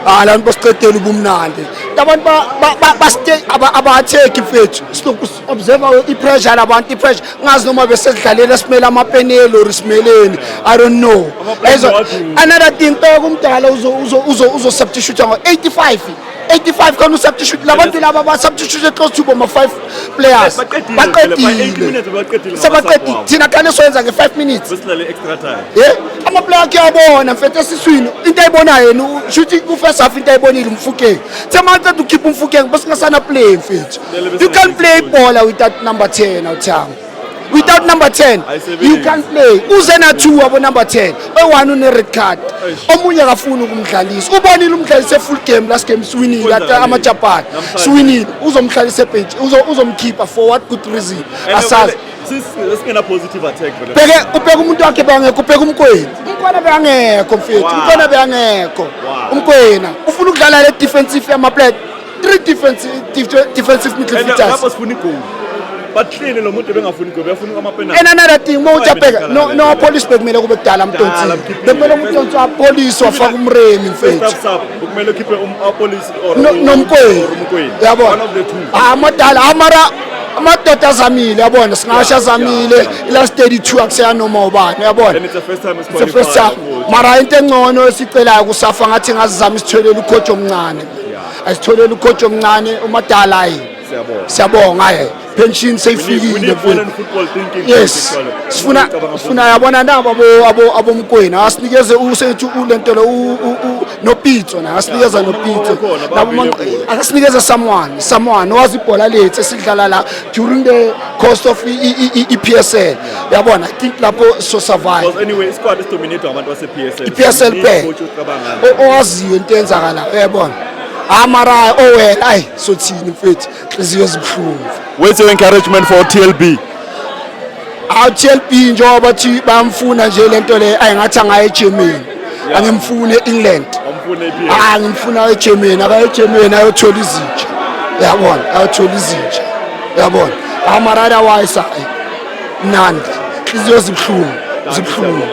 la nto basiqedela ubumnandi abantu bastay abatheki mfethu observe ipressure labantu ipressure ngazi noma besedlalela esimele amapenelo or isimeleni I don't know another thing kumdala uzo substitute ngo 85 kan usubstitute labantu laba ba substitute close to boma 5 players baqedile sabaqedile thina kane soyenza nge5 minutes besilale extra time ama player kuyabona mfethu esiswini into ayibona yena ushuthi ku first half into ayibonile umfukeng semanje to keep umfukeng bese ngasana play mfethu you can play ball without number 10 awuthanga without number 10 you can play uze na 2 abo number 10 oy1 une red card omunye akafuna ukumdlalisa ubonile umdlalisa full game last game swinile ata ama Japan swinile uzomdlalisa bench uzomkhipha for what good reason asazi singena positive attack ubheka umuntu wakhe bangekho ubheka umkwena bangekho mfethu umkwena bangekho umkwena ufuna ukudlala le defensive yama play 3 defensive midfielders lapho sifuna igoal but clean lo muntu bengafuni goal bafuna ama penalty and another thing mawujabheka no police bekumele kube kudala umtonsi bekumele umtonsi wa police wafaka umremi mfethu bekumele ukhiphe police or nomkwena yabona one of the two amadala amadoda azamile yabona singasha zamile last 32 akusaya noma ubani yabona it's the first time it's first time mara into engcono esicelayo kusafa ngathi ngazizama isitholela ukhojo omncane asitholela ukhojo omncane umadala ayi siyabonga hayi pension seyifikile yes sifuna yabona nabo abomkwena asinikeze usethu ulento lo noPitso na asinikeza noPitso nabo akasinikeza someone wazi ibhola lethu esidlala la during the course of iPSL yabona I think lapho so survive because anyway squad is dominated abantu base PSL iPSL pe owaziyo into enzakala yabona amara owela ayi sothini mfethu iziyo zibhlungu. What's your encouragement for TLB? TLB njengoba bathi bamfuna nje lento le ayingathi angaye eGermany angimfune eEngland ngimfuna eGermany eGermany ayothola izinja yabona ayothola izinja yabona amarada wayisa nandi iziyo zibhlungu